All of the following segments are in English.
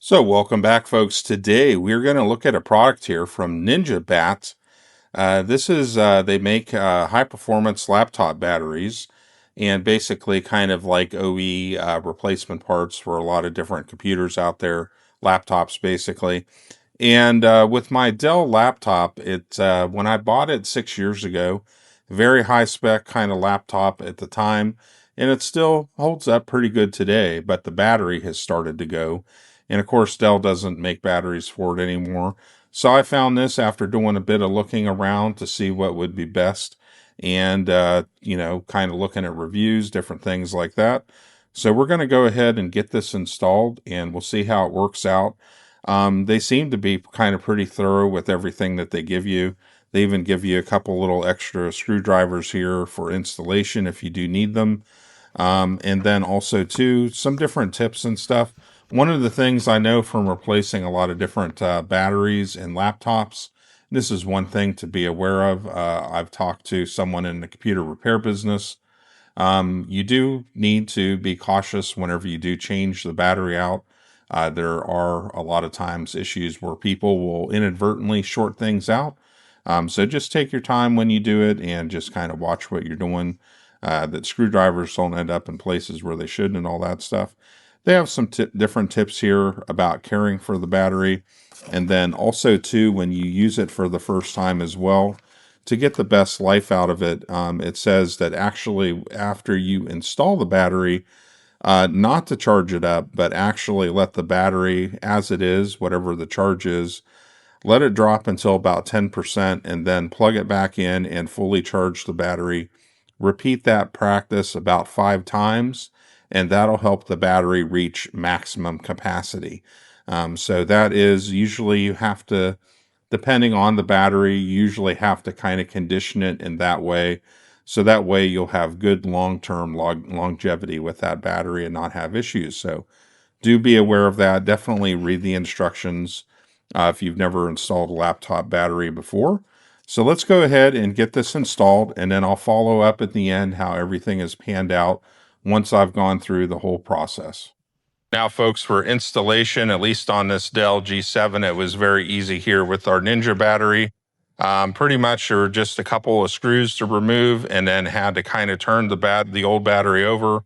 So welcome back, folks. Today we're going to look at a product here from Ninjabatt. They make high performance laptop batteries and basically kind of like OE replacement parts for a lot of different computers out there, laptops basically. And with my Dell laptop, when I bought it 6 years ago, very high spec kind of laptop at the time, and it still holds up pretty good today, but the battery has started to go. And of course, Dell doesn't make batteries for it anymore. So I found this after doing a bit of looking around to see what would be best and, kind of looking at reviews, different things like that. So we're going to go ahead and get this installed and we'll see how it works out. They seem to be kind of pretty thorough with everything that they give you. They even give you a couple little extra screwdrivers here for installation if you do need them. And then also too, some different tips and stuff. One of the things I know from replacing a lot of different batteries and laptops, this is one thing to be aware of. I've talked to someone in the computer repair business. You do need to be cautious whenever you do change the battery out. There are a lot of times issues where people will inadvertently short things out. So just take your time when you do it and just kind of watch what you're doing. That screwdrivers don't end up in places where they shouldn't and all that stuff. They have some different tips here about caring for the battery. And then also too, when you use it for the first time as well, to get the best life out of it, it says that actually after you install the battery, not to charge it up, but actually let the battery as it is, whatever the charge is, let it drop until about 10% and then plug it back in and fully charge the battery. Repeat that practice about 5 times, and that'll help the battery reach maximum capacity. So that is usually you have to, depending on the battery, you usually have to kind of condition it in that way. So that way you'll have good long-term longevity with that battery and not have issues. So do be aware of that. Definitely read the instructions if you've never installed a laptop battery before. So let's go ahead and get this installed, and then I'll follow up at the end how everything is panned out once I've gone through the whole process. Now, folks, for installation, at least on this Dell G7, it was very easy here with our Ninja battery. Pretty much there were just a couple of screws to remove and then had to kind of turn the old battery over,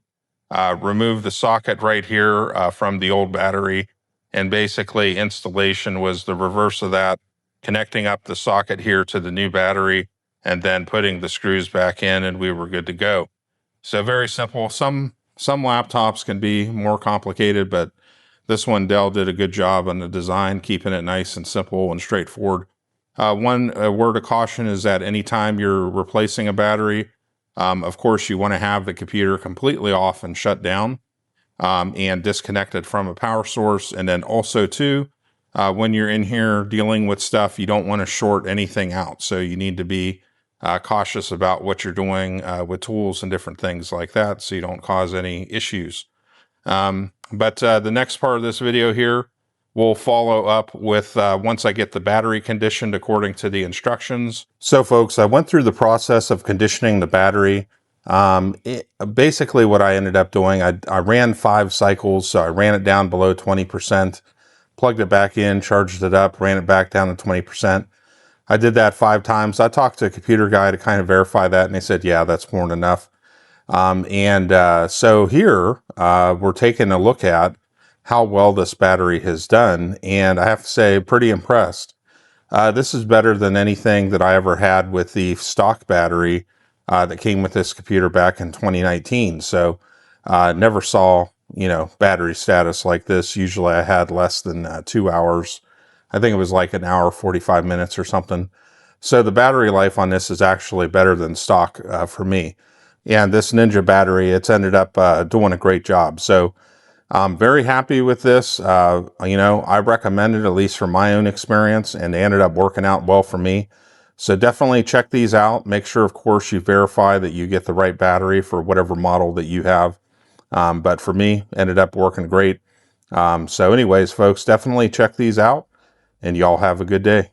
remove the socket right here from the old battery, and basically installation was the reverse of that, connecting up the socket here to the new battery and then putting the screws back in, and we were good to go. So very simple. Some laptops can be more complicated, but this one, Dell did a good job on the design, keeping it nice and simple and straightforward. One word of caution is that anytime you're replacing a battery, of course, you want to have the computer completely off and shut down and disconnected from a power source. And then also, too, when you're in here dealing with stuff, you don't want to short anything out. So you need to be cautious about what you're doing with tools and different things like that so you don't cause any issues. But the next part of this video here, we'll follow up with once I get the battery conditioned according to the instructions. So folks, I went through the process of conditioning the battery. Basically what I ended up doing, I ran 5 cycles, so I ran it down below 20%, plugged it back in, charged it up, ran it back down to 20%. I did that 5 times. I talked to a computer guy to kind of verify that, and they said, yeah, that's more than enough. So here we're taking a look at how well this battery has done, and I have to say, pretty impressed. This is better than anything that I ever had with the stock battery that came with this computer back in 2019. So never saw, battery status like this. Usually I had less than 2 hours. I think it was like an hour, 45 minutes or something. So the battery life on this is actually better than stock for me. And this Ninja battery, it's ended up doing a great job. So I'm very happy with this. I recommend it, at least from my own experience, and they ended up working out well for me. So definitely check these out. Make sure, of course, you verify that you get the right battery for whatever model that you have. But for me, ended up working great. So anyways, folks, definitely check these out, and y'all have a good day.